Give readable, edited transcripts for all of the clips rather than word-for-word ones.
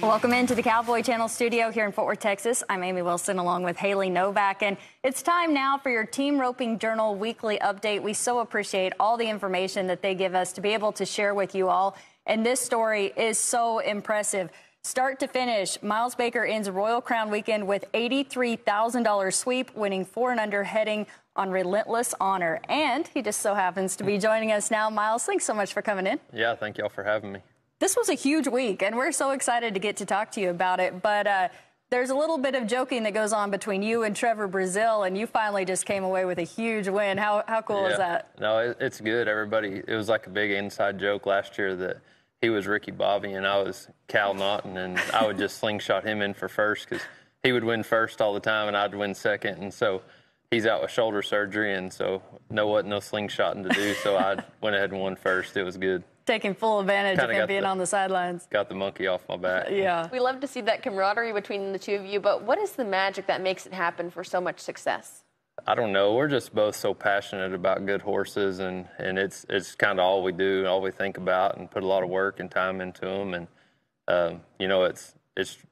Welcome into the Cowboy Channel studio here in Fort Worth, Texas. I'm Amy Wilson along with Haley Novak, and it's time now for your Team Roping Journal weekly update. We so appreciate all the information that they give us to be able to share with you all, and this story is so impressive. Start to finish, Miles Baker ends Royal Crown weekend with $83,000 sweep, winning 4 and under, heading on Relentless honor. And he just so happens to be joining us now. Miles, thanks so much for coming in. Yeah, thank y'all for having me. This was a huge week, and we're so excited to get to talk to you about it. But there's a little bit of joking that goes on between you and Trevor Brazile, and you finally just came away with a huge win. How cool is that? No, it's good. Everybody, it was like a big inside joke last year that he was Ricky Bobby and I was Cal Naughton, and I would just slingshot him in for first because he would win first all the time and I'd win second. And so he's out with shoulder surgery, and so no slingshotting to do, so I went ahead and won first. It was good. Taking full advantage of him being on the sidelines. Got the monkey off my back. Yeah. We love to see that camaraderie between the two of you, but what is the magic that makes it happen for so much success? I don't know. We're just both so passionate about good horses, and it's kind of all we do, all we think about, and put a lot of work and time into them. And, you know, it's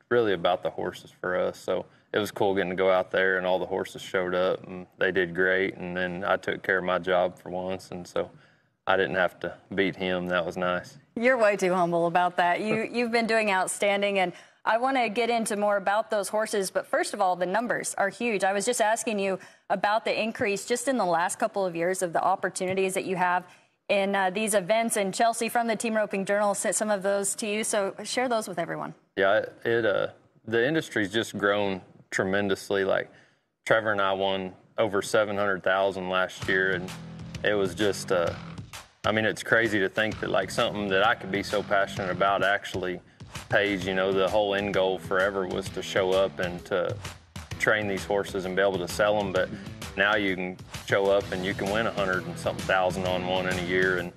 really about the horses for us. So it was cool getting to go out there, and all the horses showed up, and they did great. And then I took care of my job for once, and so I didn't have to beat him. That was nice. You're way too humble about that. You've been doing outstanding, and I want to get into more about those horses. But first of all, the numbers are huge. I was just asking you about the increase just in the last couple of years of the opportunities that you have in these events. And Chelsea from the Team Roping Journal sent some of those to you, so share those with everyone. Yeah, the industry's just grown tremendously. Like Trevor and I won over $700,000 last year, and it was just I mean, it's crazy to think that like something that I could be so passionate about actually pays. You know, the whole end goal forever was to show up and to train these horses and be able to sell them. But now you can show up and you can win 100 and something thousand on one in a year. And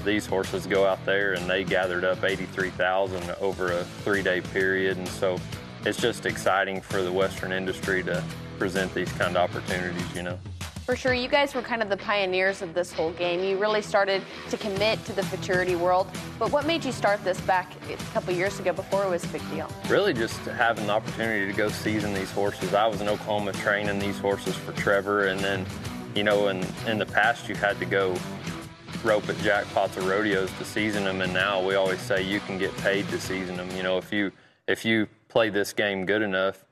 these horses go out there and they gathered up 83,000 over a 3-day period. And so it's just exciting for the Western industry to present these kind of opportunities, you know. For sure, you guys were kind of the pioneers of this whole game. You really started to commit to the futurity world. But what made you start this back a couple years ago before it was a big deal? Really just having the opportunity to go season these horses. I was in Oklahoma training these horses for Trevor, and then, you know, in the past you had to go rope at jackpots or rodeos to season them, and now we always say you can get paid to season them. You know, if you play this game good enough,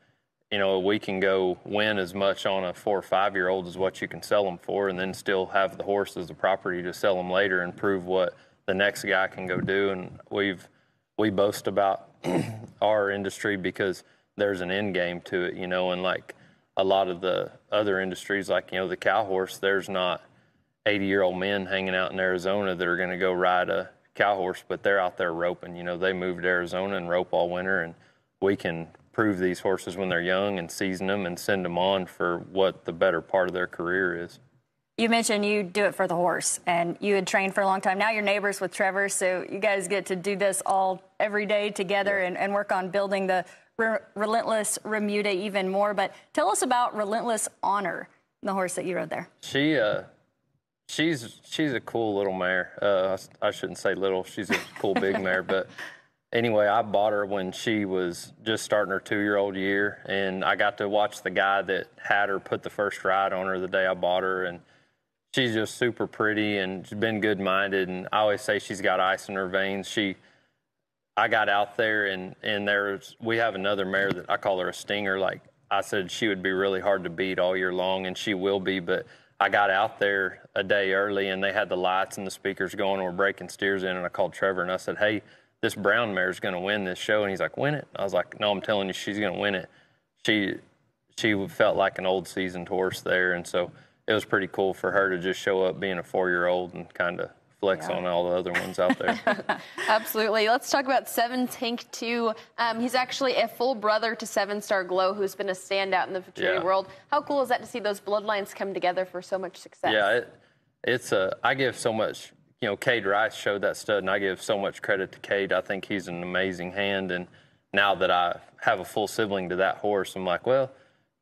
you know, we can go win as much on a 4 or 5-year-old as what you can sell them for, and then still have the horse as the property to sell them later and prove what the next guy can go do. And we boast about our industry because there's an end game to it, you know, and like a lot of the other industries, like, you know, the cow horse, there's not 80-year-old men hanging out in Arizona that are going to go ride a cow horse, but they're out there roping. You know, they moved to Arizona and rope all winter, and we can prove these horses when they're young and season them and send them on for what the better part of their career is. You mentioned you do it for the horse, and you had trained for a long time. Now you're neighbors with Trevor, so you guys get to do this all every day together. Yeah. and work on building the Relentless Remuda even more. But tell us about Relentless Honor, the horse that you rode there. She's a cool little mare. I shouldn't say little. She's a cool big mare, but anyway, I bought her when she was just starting her 2-year-old year, and I got to watch the guy that had her put the first ride on her the day I bought her, and she's just super pretty and she's been good-minded, and I always say she's got ice in her veins. I got out there, and we have another mare that I call her a stinger. Like I said, she would be really hard to beat all year long, and she will be, but I got out there a day early, and they had the lights and the speakers going, and we're breaking steers in, and I called Trevor, and I said, hey, this brown mare is going to win this show. And he's like, win it? I was like, no, I'm telling you, she's going to win it. She felt like an old seasoned horse there. And so it was pretty cool for her to just show up being a 4-year-old and kind of flex on all the other ones out there. Absolutely. Let's talk about 7 Tank 2. He's actually a full brother to 7-Star Glow, who's been a standout in the futurity world. How cool is that to see those bloodlines come together for so much success? Yeah, I give so much. You know, Cade Rice showed that stud, and I give so much credit to Cade. I think he's an amazing hand, and now that I have a full sibling to that horse, I'm like, well,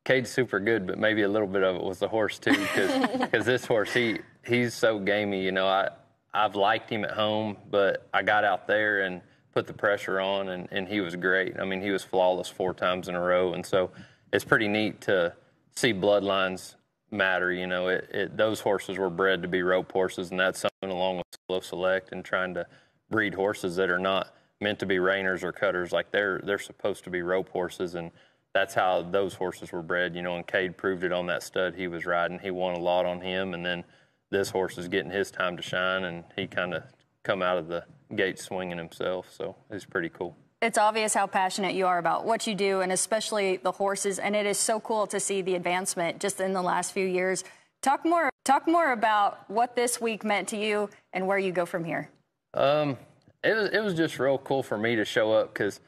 Cade's super good, but maybe a little bit of it was the horse too, because this horse, he's so gamey. You know, I've liked him at home, but I got out there and put the pressure on, and he was great. I mean, he was flawless 4 times in a row, and so it's pretty neat to see bloodlines matter. You know, those horses were bred to be rope horses, and that's something along with slow select and trying to breed horses that are not meant to be reiners or cutters. Like they're supposed to be rope horses, and that's how those horses were bred. You know, and Cade proved it on that stud he was riding. He won a lot on him, and then this horse is getting his time to shine, and he kind of come out of the gate swinging himself. So it's pretty cool. It's obvious how passionate you are about what you do, and especially the horses, and it is so cool to see the advancement just in the last few years. Talk more about what this week meant to you and where you go from here. It was just real cool for me to show up because,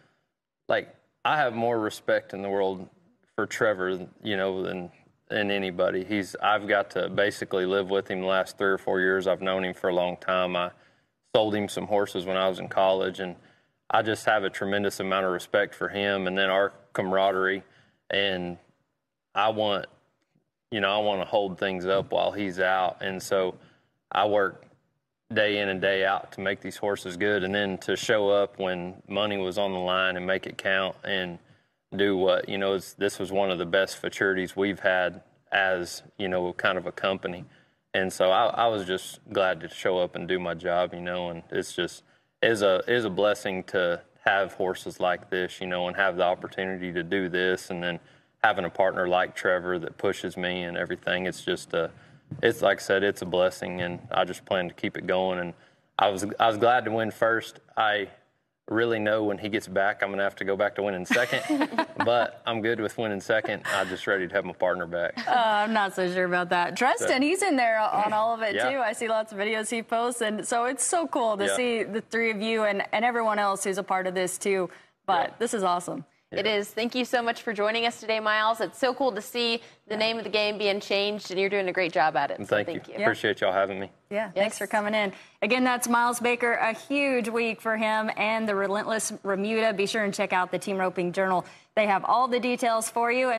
like, I have more respect in the world for Trevor, you know, than anybody. I've got to basically live with him the last 3 or 4 years. I've known him for a long time. I sold him some horses when I was in college, and I just have a tremendous amount of respect for him and then our camaraderie. And I want to hold things up while he's out. And so I work day in and day out to make these horses good, and then to show up when money was on the line and make it count and do what, you know, this was one of the best futurities we've had as, you know, kind of a company. And so I was just glad to show up and do my job, you know, and it's just is a blessing to have horses like this, you know, and have the opportunity to do this, and then having a partner like Trevor that pushes me and everything. It's just it's like I said, it's a blessing, and I just plan to keep it going. And I was glad to win first. I really know when he gets back, I'm going to have to go back to winning second, but I'm good with winning second. I'm just ready to have my partner back. I'm not so sure about that. Dresden, he's in there on all of it, too. I see lots of videos he posts, and so it's so cool to see the 3 of you and everyone else who's a part of this, too. But this is awesome. It is. Thank you so much for joining us today, Miles. It's so cool to see the name of the game being changed, and you're doing a great job at it. So thank you. Appreciate y'all having me. Yeah, thanks for coming in. Again, that's Miles Baker. A huge week for him and the Relentless Remuda. Be sure and check out the Team Roping Journal. They have all the details for you.